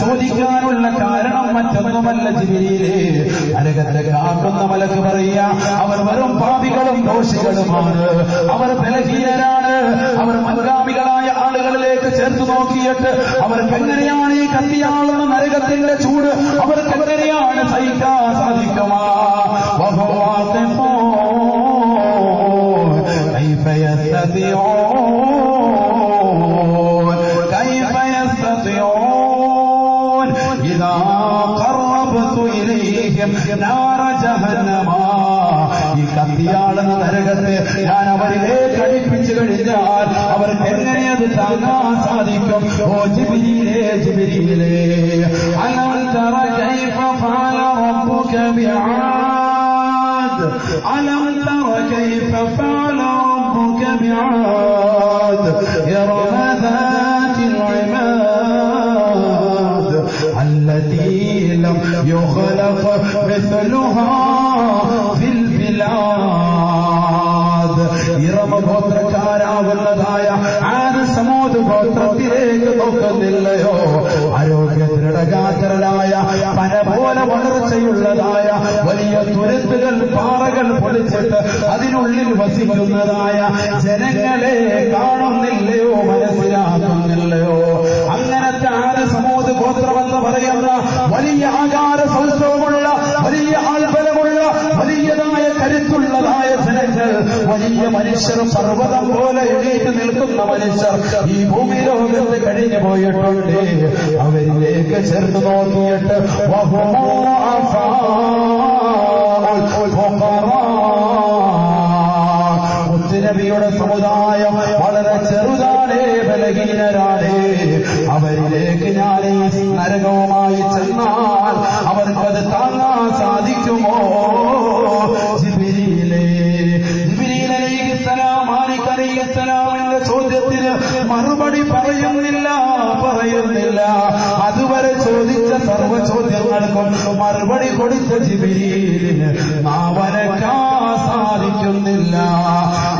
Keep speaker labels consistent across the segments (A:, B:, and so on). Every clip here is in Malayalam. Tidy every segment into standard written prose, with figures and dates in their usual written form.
A: ചോദിക്കാനുള്ള കാരണം മറ്റൊന്നുമല്ല ജിബ്രീലേ, നരകത്തെ കാക്കുന്ന മലക്ക് പറയാ അവർ വെറും പാപികളും ദോഷികളുമാണ്, അവർ ബലഹീനരാണ്, അവർ മുൻഗാമികളായ ആളുകളിലേക്ക് ചേർത്ത് നോക്കിയിട്ട് അവർക്ക് എങ്ങനെയാണ് ഈ കത്തിയാളുന്ന നരകത്തിന്റെ ചൂട് അവർക്ക് എങ്ങനെയാണ് സഹിക്കാൻ സാധിക്കുമാ? ഈ കത്തിയാളുന്ന നരകത്തെ ഞാൻ അവരിലേക്ക് അടുപ്പിച്ചു കഴിഞ്ഞാൽ അവർക്ക് എങ്ങനെ അത് താങ്ങാൻ സാധിക്കും? ഓ ജിബ്രീലേ, ജിബ്രീലേ, അലം തറ കൈഫ ഫഅല റബ്ബുക ബിആദ്, അലം തറ കൈഫ ഫഅല റബ്ബുക ബിആദ് ഇറമ ذاتിൽ ഇമാദ് التي لم يخلق مثلها في البلاد. ഇറമ ഗോത്രക്കാരാവുന്നതായ ആദ് സമൂദ് ഗോത്രത്തിലേക്ക് നോക്കുന്നില്ലയോ? ആരോഗ്യ ദൃഢഗാത്രരായ പന പോലെ വളർച്ചയുള്ളതായ വലിയ തുരുത്തുകൾ പാറകൾ പൊളിച്ചിട്ട് അതിനുള്ളിൽ വസിക്കുന്നതായ ജനങ്ങളെ കാണുന്നില്ലയോ, മനസ്സിലാക്കുന്നില്ലയോ? അങ്ങനത്തെ ആദ് സമൂദ് ഗോത്രമെന്ന് പറയുന്ന വലിയ ആകാര സൗന്ദര്യമുള്ള വലിയ ആൾബലമുള്ള വലിയതായ കരുത്തുള്ളതായ ജനങ്ങൾ, വലിയ മനുഷ്യർ, പർവ്വതം പോലെ എഴുതി നിൽക്കുന്ന മനുഷ്യർ ഈ ഭൂമി ലോകത്ത് കഴിഞ്ഞു പോയിട്ടുണ്ട്. അവരിലേക്ക് ചേർത്ത് നോക്കിയിട്ട് മുത്തുനബിയുടെ സമുദായം വളരെ ചെറുതാണ്, ബലഹീനരാണ്. അവരിലേക്ക് ഞാൻ നരകവുമായി ചെന്നാൽ അവർക്കത് താങ്ങാൻ സാധിക്കുമോ? ജിബ്രീലേ, ജിബ്രീൽ അലൈഹിസ്സലാം മാലിക് അലൈഹിസ്സലാമിന്റെ ചോദ്യത്തിന് മറുപടി പറയുന്നില്ല. അതുവരെ ചോദിച്ച സർവ്വ ചോദ്യങ്ങൾക്കും മറുപടി കൊടുത്ത ജിബ്രീലിന് നാവനക്കാൻ സാധിക്കുന്നില്ല.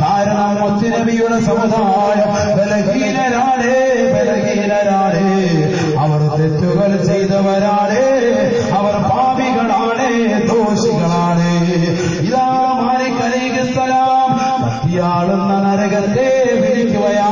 A: കാരണം മുത്തുനബിയുടെ സമുദായം ബലഹീനരാണ്, ബലഹീനരാണ്. അവർ തെറ്റുകൾ ചെയ്തവരാണ്, അവർ പാപികളാണ്, ദോഷികളാണ്. ഇതാ മാലിക് അലൈഹിസ്സലാം കത്തിയാളുന്ന നരകത്തെ വിളിക്കുകയാ.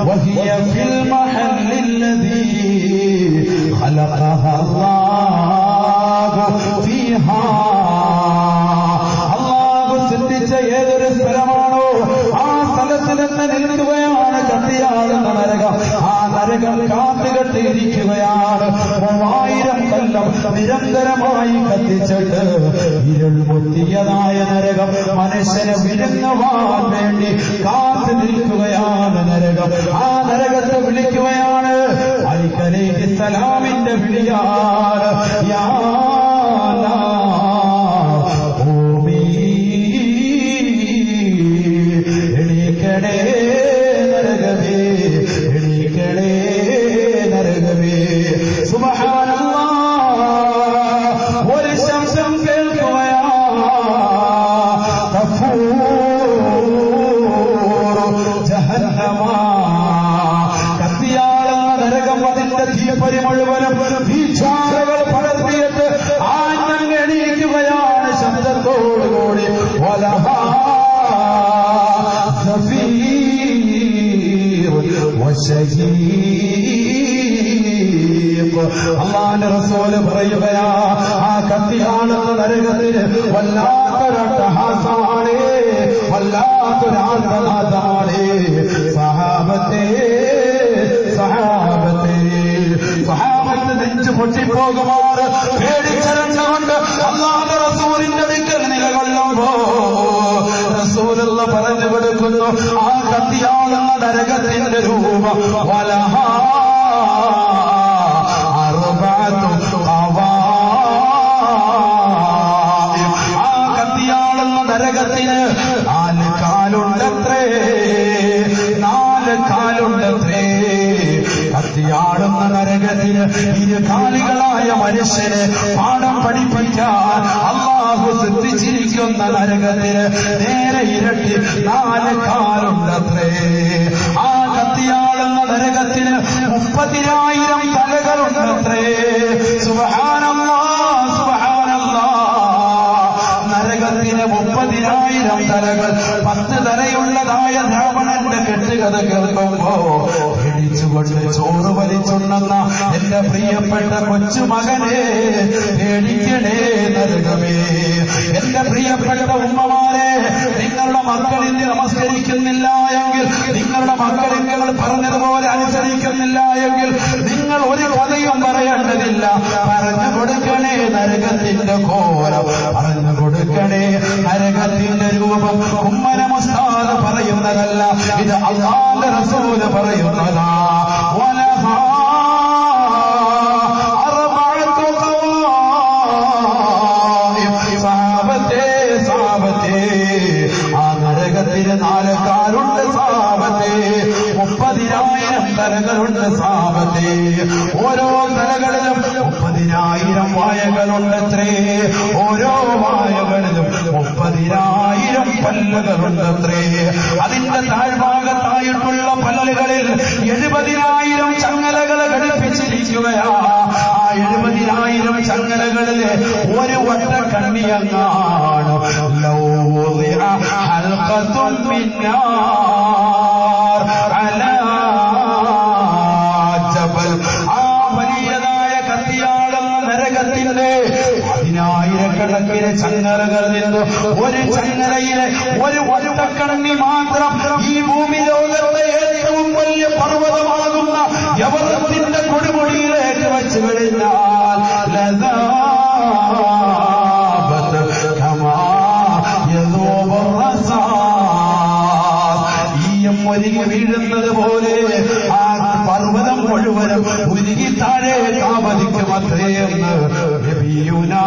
A: وهي في المحل الذي خلقها الله فيها. അല്ലാഹു സൃഷ്ടിച്ച ഏതൊരു സ്ഥലമാണോ ആ സ്ഥലത്ത് നിന്ന് നിൽക്കുകയാണ് കത്തിയാളുന്ന നരകം. ആ നരകം കാത്തുകെട്ടിയിരിക്കുകയാണ്. 3000 കൊല്ലം നിരന്തരമായി കത്തിച്ചിട്ട് ഇരുൾ മുത്തിയതായ നരകം മനുഷ്യനെ വിഴുങ്ങുവാൻ വേണ്ടി കാത്തു നിൽക്കുകയാണ് നരകം. ആ നരകത്തെ വിളിക്കുകയാണ്. മാലിക് അലൈഹിസ്സലാമിന്റെ വിളിയാണ്. യാ ഭൂമി എണീക്കണേ നരകമേ, എണീക്കണേ നരകമേ. സുബ്ഹാനല്ലാഹ്, ഒരു ശബ്ദം കേൾക്കുകയാ. കത്തിയാളുന്ന നരകം അതിന്റെ തീപ്പരി മുഴുവനും തീച്ചാറകൾ പടർത്തിയിട്ട് ആഞ്ഞങ്ങ് എണീക്കുകയാണ് ശബ്ദത്തോടുകൂടി. അല്ലാഹുവിന്റെ റസൂല് പറയുകയാ, ആ കത്തിയാളുന്ന നരകത്തിന് വല്ലാത്തൊരട്ടഹാസമാണ്, വല്ലാത്തൊരാർത്തനാദമാണ്. സഹാബത്തെ നെഞ്ചു പൊട്ടിപ്പോകുമാറ് പേടിച്ചരണ്ടുകൊണ്ട് അല്ലാഹുവിന്റെ റസൂലിന്റെ അടുക്കൽ നിലകൊള്ളുമ്പോ റസൂലുള്ള പറഞ്ഞു കൊടുക്കുന്നു, ആ കത്തിയാളുന്ന നരകത്തിന്റെ രൂപം വലഹാ അർബഅതു ഖവാഇം. ആ കത്തിയാളുന്ന നരകത്തിന് 4 കാലുണ്ടത്രേ, 4 കാലുണ്ടത്രേ. കത്തിയാടുന്ന നരകത്തിന് ഇരുകാലികളായ മനുഷ്യരെ പാഠം പഠിപ്പിക്കാൻ അല്ലാഹു സൃഷ്ടിച്ചിരിക്കുന്ന നരകത്തിന് നേരെ ഇരട്ടി 4 കാലുണ്ടത്രേ. ആ കത്തിയാടുന്ന നരകത്തിന് 30,000 തലകളുണ്ടത്രേ. സുബ്ഹാനല്ലാഹ് സുബ്ഹാനല്ലാഹ്. നരകത്തിന് 30,000 തലകൾ. 10 തലയുള്ളതായ രാവണന്റെ കെട്ടുകഥ കേൾക്കുമ്പോ പേടിച്ചുകൊണ്ട് ചോറ് വലിച്ചുണ്ടെന്ന എന്റെ പ്രിയപ്പെട്ട കൊച്ചുമകനെ പേടിക്കണേ നരകമേ. എന്റെ പ്രിയപ്പെട്ട ഉമ്മമാരെ, നിങ്ങളുടെ മക്കളിൽ നമസ്കരിക്കുന്നില്ല എങ്കിൽ, നിങ്ങളുടെ മക്കളിൽ നിങ്ങൾ പറഞ്ഞതുപോലെ അനുസരിക്കുന്നില്ല എങ്കിൽ നിങ്ങൾ ഒരു കഥയും പറയേണ്ടതില്ല. പറഞ്ഞു കൊടുക്കണേ നരകത്തിന്റെ ഘോരം, പറഞ്ഞു കൊടുക്കണേ നരകത്തിന്റെ രൂപം. ഉമ്മന മുസ്താദ് പറയുന്നതല്ല, ഇത് അല്ലാഹുവിന്റെ റസൂല് പറയുന്നതാ. ആ നരകത്തിന് 4 കാലുണ്ട് സാബത്തെ. 30,000 തലകളുണ്ട് സാബത്തെ. ഓരോ തലകളിലും 30,000 വായകളുണ്ടത്രേ. ഓരോ വായകളിലും 30,000 പല്ലുകളുണ്ടത്രേ. അതിന്റെ താഴ്ഭാഗത്തായിട്ടുള്ള പല്ലുകളിൽ 70,000 ചങ്ങലകൾ ഘടിപ്പിച്ചിരിക്കുകയാ. ആ 70,000 ചങ്ങലകളിലെ ഒരു വട്ട കണ്ണിയങ്ങാണ് ആ വലിയതായ കത്തിയാടുന്ന നരകത്തിന്റെ 10,000കണക്കിന് ചങ്ങലകളിൽ നിന്ന് ഒരു ചങ്ങലയിലെ ഒരു വട്ടക്കണ്ണി മാത്രം ഈ ഭൂമി ലോകത്തെ ഏറ്റവും വലിയ പർവ്വതമാകുന്ന എവറസ്റ്റിന്റെ കൊടുമുടിയിലേക്ക് വെച്ച് കഴിഞ്ഞാൽ ഈയം ഒരുങ്ങി വീഴുന്നത് പോലെ ആ പർവ്വതം മുഴുവനും ഉരുകി താഴെ കാമതിക്കുമത്രേ എന്ന് നബിയുനാ